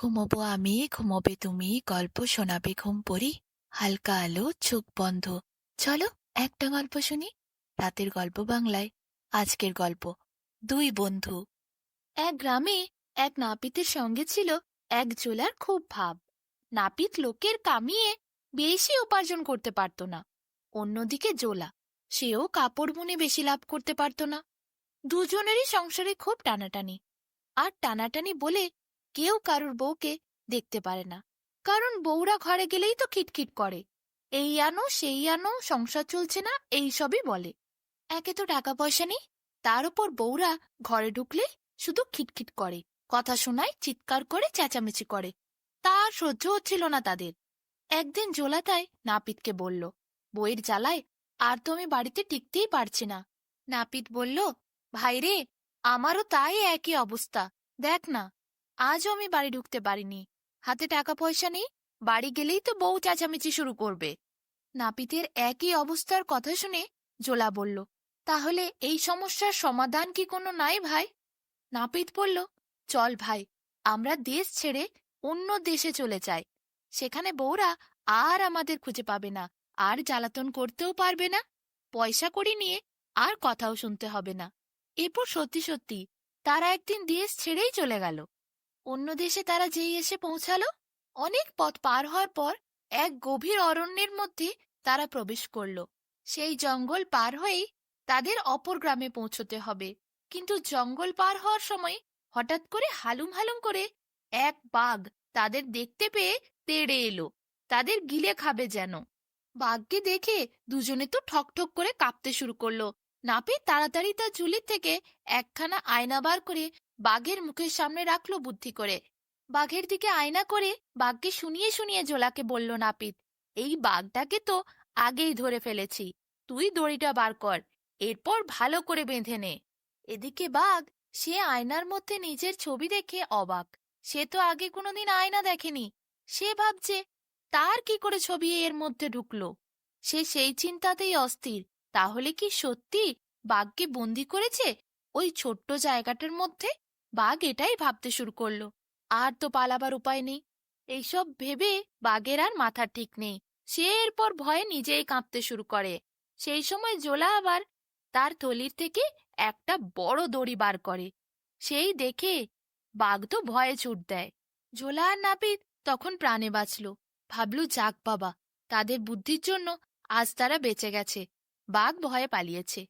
ঘুমোবো আমি, ঘুমোবে তুমি, গল্প শোনাবে ঘুম পড়ি। হালকা আলো, চোখ বন্ধ। চলো একটা গল্প শুনি। রাতের গল্প বাংলায়। আজকের গল্প, দুই বন্ধু। এক গ্রামে এক নাপিতের সঙ্গে ছিল এক জোলার খুব ভাব। নাপিত লোকের কামিয়ে বেশি উপার্জন করতে পারত না। অন্যদিকে জোলা, সেও কাপড় বুনে বেশি লাভ করতে পারত না। দুজনেরই সংসারে খুব টানাটানি। আর টানাটানি বলে কেউ কারুর বউকে দেখতে পারে না, কারণ বউরা ঘরে গেলেই তো খিটখিট করে। এই আনো সেই আনো, সংসার চলছে না, এই সবই বলে। একে তো টাকা পয়সা নেই, তার উপর বউরা ঘরে ঢুকলে শুধু খিটখিট করে, কথা শোনায়, চিৎকার করে, চেঁচামেচি করে। তার সহ্য হচ্ছিল না তাদের। একদিন জোলাতাই নাপিতকে বলল, বইয়ের জ্বালায় আর তো আমি বাড়িতে টিকতেই পারছি না। নাপিত বলল, ভাইরে, আমারও তাই একই অবস্থা। দেখ না, আজও আমি বাড়ি ঢুকতে পারিনি। হাতে টাকা পয়সা নেই, বাড়ি গেলেই তো বউ চেঁচামেচি শুরু করবে। নাপিতের একই অবস্থার কথা শুনে জোলা বলল, তাহলে এই সমস্যার সমাধান কি কোনো নাই ভাই? নাপিত বলল, চল ভাই, আমরা দেশ ছেড়ে অন্য দেশে চলে যাই। সেখানে বউরা আর আমাদের খুঁজে পাবে না, আর জ্বালাতন করতেও পারবে না, পয়সা কড়ি নিয়ে আর কথাও শুনতে হবে না। এরপর সত্যি সত্যি তারা একদিন দেশ ছেড়েই চলে গেল। অন্য দেশে তারা যেই এসে পৌঁছালো, অনেক পথ পার হওয়ার পর এক গভীর অরণ্যের মধ্যে তারা প্রবেশ করল। সেই জঙ্গল পার হয়েই তাদের অপর গ্রামে পৌঁছতে হবে। কিন্তু জঙ্গল পার হওয়ার সময় হঠাৎ করে হালুম হালুম করে এক বাঘ তাদের দেখতে পেয়ে তেড়ে এলো, তাদের গিলে খাবে যেন। বাঘকে দেখে দুজনে তো ঠক ঠক করে কাঁপতে শুরু করলো। নাপিত তাড়াতাড়ি তার ঝুলির থেকে একখানা আয়না বার করে বাঘের মুখের সামনে রাখলো বুদ্ধি করে। বাঘের দিকে আয়না করে বাঘকে শুনিয়ে শুনিয়ে জোলাকে বলল নাপিত, এই বাঘটাকে তো আগেই ধরে ফেলেছি, তুই দড়িটা বার কর, এরপর ভালো করে বেঁধে নে। এদিকে বাঘ, সে আয়নার মধ্যে নিজের ছবি দেখে অবাক। সে তো আগে কোনোদিন আয়না দেখেনি। সে ভাবছে, তার কি করে ছবি এর মধ্যে ঢুকলো। সে সেই চিন্তাতেই অস্থির। তাহলে কি সত্যি বাঘকে বন্দি করেছে ওই ছোট্ট জায়গাটার মধ্যে? বাঘ এটাই ভাবতে শুরু করলো। আর তো পালাবার উপায় নেই। এইসব ভেবে বাঘের আর মাথা ঠিক নেই। সে এরপর ভয়ে নিজেই কাঁপতে শুরু করে। সেই সময় জোলা আবার তার থলির থেকে একটা বড় দড়ি বার করে। সেই দেখে বাঘ তো ভয়ে ছুট দেয়। জোলা আর নাপিত তখন প্রাণে বাঁচল। ভাবলু, যাক বাবা, তাদের বুদ্ধির জন্য আজ তারা বেঁচে গেছে। বাঘ ভয়ে পালিয়েছে।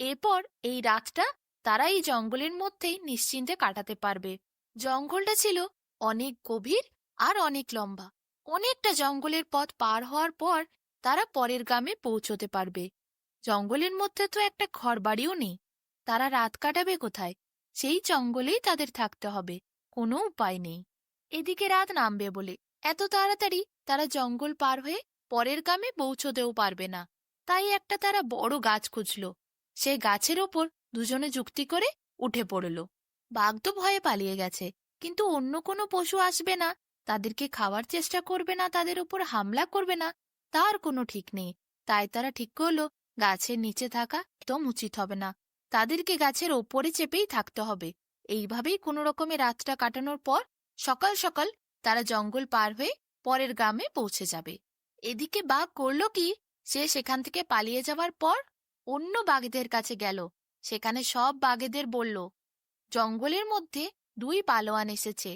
এরপর এই রাতটা তারা এই জঙ্গলের মধ্যেই নিশ্চিন্তে কাটাতে পারবে। জঙ্গলটা ছিল অনেক গভীর আর অনেক লম্বা। অনেকটা জঙ্গলের পথ পার হওয়ার পর তারা পরের গ্রামে পৌঁছতে পারবে। জঙ্গলের মধ্যে তো একটা ঘরবাড়িও নেই। তারা রাত কাটাবে কোথায়? সেই জঙ্গলেই তাদের থাকতে হবে, কোনো উপায় নেই। এদিকে রাত নামবে বলে এত তাড়াতাড়ি তারা জঙ্গল পার হয়ে পরের গ্রামে পৌঁছতেও পারবে না। তাই একটা তারা বড় গাছ খুঁজল। সে গাছের ওপর দুজনে যুক্তি করে উঠে পড়ল। বাঘ তো ভয়ে পালিয়ে গেছে, কিন্তু অন্য কোনো পশু আসবে না, তাদেরকে খাওয়ার চেষ্টা করবে না, তাদের উপর হামলা করবে না, তার কোনো ঠিক নেই। তাই তারা ঠিক করলো গাছের নিচে থাকা একদম উচিত হবে না, তাদেরকে গাছের ওপরে চেপেই থাকতে হবে। এইভাবেই কোনো রকমে রাতটা কাটানোর পর সকাল সকাল তারা জঙ্গল পার হয়ে পরের গ্রামে পৌঁছে যাবে। এদিকে বাঘ করল কি, সে সেখান থেকে পালিয়ে যাওয়ার পর অন্য বাঘেদের কাছে গেল। সেখানে সব বাঘেদের বলল, জঙ্গলের মধ্যে দুই পালোয়ান এসেছে।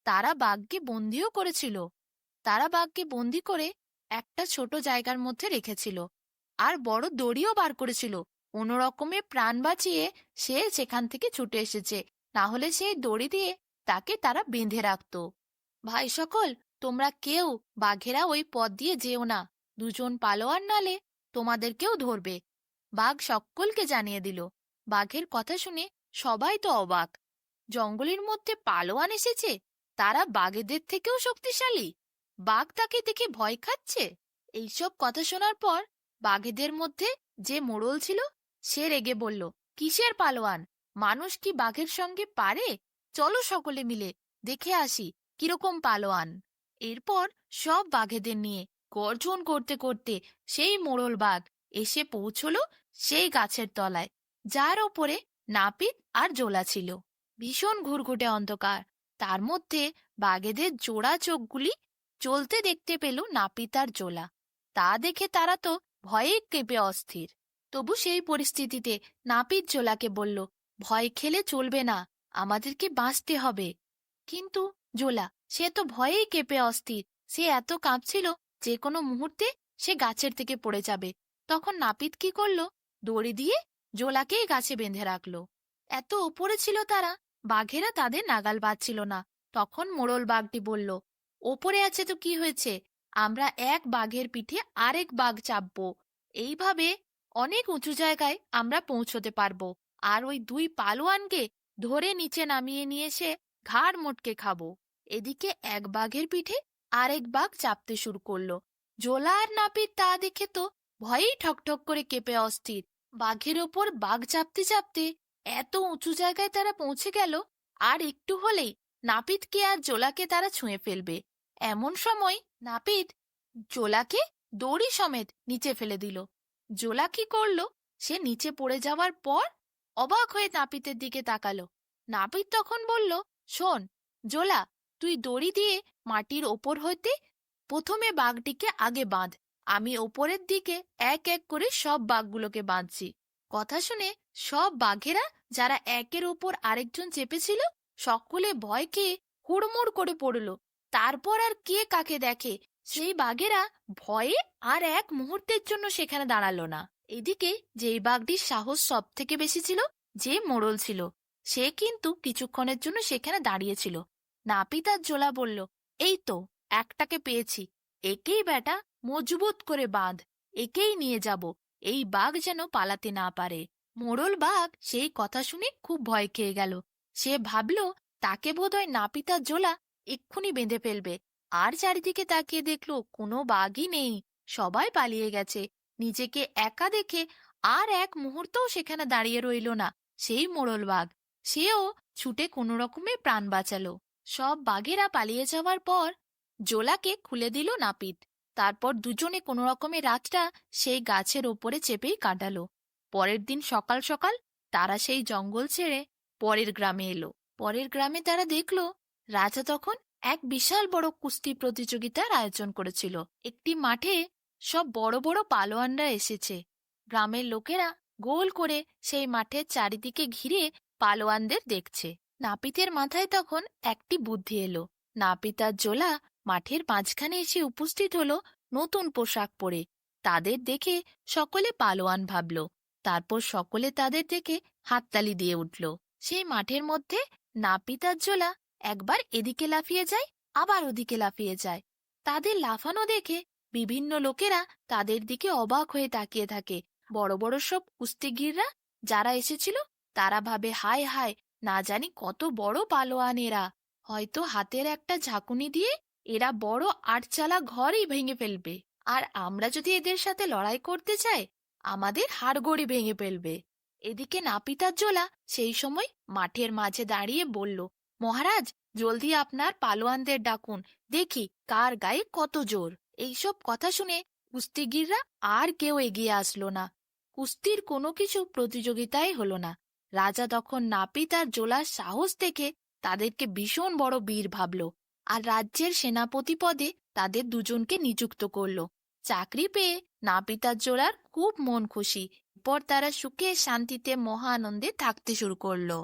তারা বাঘকে বন্দিও করেছিল। তারা বাঘকে বন্দি করে একটা ছোট জায়গার মধ্যে রেখেছিল, আর বড় দড়িও বার করেছিল। কোনো রকমে প্রাণ বাঁচিয়ে সে সেখান থেকে ছুটে এসেছে, না হলে সেই দড়ি দিয়ে তাকে তারা বেঁধে রাখত। ভাই সকল, তোমরা কেউ বাঘেরা ওই পথ দিয়ে যেও না। দুজন পালোয়ান নালে তোমাদেরকেও ধরবে। বাঘ সকলকে জানিয়ে দিল। বাঘের কথা শুনে সবাই তো অবাক। জঙ্গলের মধ্যে পালোয়ান এসেছে, তারা বাঘেদের থেকেও শক্তিশালী। বাঘ তাকে দেখে ভয় খাচ্ছে। এইসব কথা শোনার পর বাঘেদের মধ্যে যে মোড়ল ছিল, সে রেগে বলল, কিসের পালোয়ান? মানুষ কি বাঘের সঙ্গে পারে? চলো সকলে মিলে দেখে আসি কিরকম পালোয়ান। এরপর সব বাঘেদের নিয়ে গর্জন করতে করতে সেই মোড়ল বাঘ এসে পৌঁছলো সেই গাছের তলায়, যার ওপরে নাপিত আর জোলা ছিল। ভীষণ ঘুরঘুটে অন্ধকার, তার মধ্যে বাঘেদের জোড়া চোখগুলি জ্বলতে দেখতে পেল নাপিত আর জোলা। তা দেখে তারা তো ভয়ে কেঁপে অস্থির। তবু সেই পরিস্থিতিতে নাপিত জোলাকে বলল, ভয় খেলে চলবে না, আমাদেরকে বাঁচতে হবে। কিন্তু জোলা, সে তো ভয়েই কেঁপে অস্থির। সে এত কাঁপছিল যে কোনো মুহূর্তে সে গাছের থেকে পড়ে যাবে। তখন নাপিত কি করলো, দড়ি দিয়ে জোলাকেই গাছে বেঁধে রাখলো। এত ওপরে ছিল তারা, বাঘেরা তাদের নাগাল পাচ্ছিল না। তখন মোড়ল বাঘটি বলল, ওপরে আছে তো কি হয়েছে, আমরা এক বাঘের পিঠে আরেক বাঘ চাপবো। এইভাবে অনেক উঁচু জায়গায় আমরা পৌঁছতে পারবো, আর ওই দুই পালোয়ানকে ধরে নিচে নামিয়ে নিয়ে এসে ঘাড় মোটকে খাবো। এদিকে এক বাঘের পিঠে আরেক বাঘ চাপতে শুরু করলো। জোলা আর নাপিত তা দেখে তো ভয়েই ঠকঠক করে কেঁপে অস্থির। বাঘের ওপর বাঘ চাপতে চাপতে এত উঁচু জায়গায় তারা পৌঁছে গেল, আর একটু হলেই নাপিতকে আর জোলাকে তারা ছুঁয়ে ফেলবে। এমন সময় নাপিত জোলাকে দড়ি সমেত নিচে ফেলে দিল। জোলা কি করলো, সে নিচে পড়ে যাওয়ার পর অবাক হয়ে নাপিতের দিকে তাকালো। নাপিত তখন বলল, শোন জোলা, তুই দড়ি দিয়ে মাটির ওপর হইতে প্রথমে বাঘটিকে আগে বাঁধ, আমি ওপরের দিকে এক এক করে সব বাঘগুলোকে বাঁধছি। কথা শুনে সব বাঘেরা, যারা একের ওপর আরেকজন চেপেছিল, সকলে ভয় খেয়ে হুড়মুড় করে পড়ল। তারপর আর কে কাকে দেখে, সেই বাঘেরা ভয়ে আর এক মুহূর্তের জন্য সেখানে দাঁড়ালো না। এদিকে যেই বাঘটির সাহস সব থেকে বেশি ছিল, যে মোড়ল ছিল, সে কিন্তু কিছুক্ষণের জন্য সেখানে দাঁড়িয়েছিল। নাপিত আর জোলা বলল, এই তো একটাকে পেয়েছি, একেই বেটা মজবুত করে বাঁধ, একেই নিয়ে যাব, এই বাঘ যেন পালাতে না পারে। মোড়ল বাঘ সেই কথা শুনে খুব ভয় খেয়ে গেল। সে ভাবল, তাকে বোধহয় নাপিত আর জোলা এক্ষুনি বেঁধে ফেলবে। আর চারিদিকে তাকিয়ে দেখলো কোনো বাঘই নেই, সবাই পালিয়ে গেছে। নিজেকে একা দেখে আর এক মুহূর্তও সেখানে দাঁড়িয়ে রইল না সেই মোড়ল বাঘ। সেও ছুটে কোনো রকমে প্রাণ বাঁচালো। সব বাঘেরা পালিয়ে যাওয়ার পর জোলাকে খুলে দিল নাপিত। তারপর দুজনে কোনো রকমে রাতটা সেই গাছের ওপরে চেপেই কাটালো। পরের দিন সকাল সকাল তারা সেই জঙ্গল ছেড়ে পরের গ্রামে এলো। পরের গ্রামে তারা দেখলো রাজা তখন এক বিশাল বড় কুস্তি প্রতিযোগিতার আয়োজন করেছিল। একটি মাঠে সব বড় বড় পালোয়ানরা এসেছে। গ্রামের লোকেরা গোল করে সেই মাঠের চারিদিকে ঘিরে পালোয়ানদের দেখছে। নাপিতের মাথায় তখন একটি বুদ্ধি এলো। নাপিত আর জোলা মাঠের মাঝখানে এসে উপস্থিত হলো নতুন পোশাক পরে। তাদের দেখে সকলে পালোয়ান ভাবল। তারপর সকলে তাদের দেখে হাততালি দিয়ে উঠল। সেই মাঠের মধ্যে নাপিত আর জোলা একবার এদিকে লাফিয়ে যায়, আবার ওদিকে লাফিয়ে যায়। তাদের লাফানো দেখে বিভিন্ন লোকেরা তাদের দিকে অবাক হয়ে তাকিয়ে থাকে। বড় বড় সব কুস্তিগীররা যারা এসেছিল, তারা ভাবে, হায় হায়, না জানি কত বড় পালোয়ান এরা, হয়তো হাতের একটা ঝাঁকুনি দিয়ে এরা বড় আটচালা ঘরই ভেঙে ফেলবে। আর আমরা যদি এদের সাথে লড়াই করতে চাই, আমাদের হাড়গোড়ি ভেঙে ফেলবে। এদিকে নাপিত আর জোলা সেই সময় মাঠের মাঝে দাঁড়িয়ে বলল, মহারাজ, জলদি আপনার পালোয়ানদের ডাকুন, দেখি কার গায়ে কত জোর। এইসব কথা শুনে কুস্তিগীররা আর কেউ এগিয়ে আসলো না। কুস্তির কোনো কিছু প্রতিযোগিতাই হলো না। রাজা তখন নাপিত আর জোলার সাহস দেখে তাদেরকে ভীষণ বড় বীর ভাবল, আর রাজ্যের সেনাপতি পদে তাদের দুজনকে নিযুক্ত করল। চাকরি পেয়ে নাপিত আর জোলার খুব মন খুশি। পর তারা সুখে শান্তিতে মহা আনন্দে থাকতে শুরু করলো।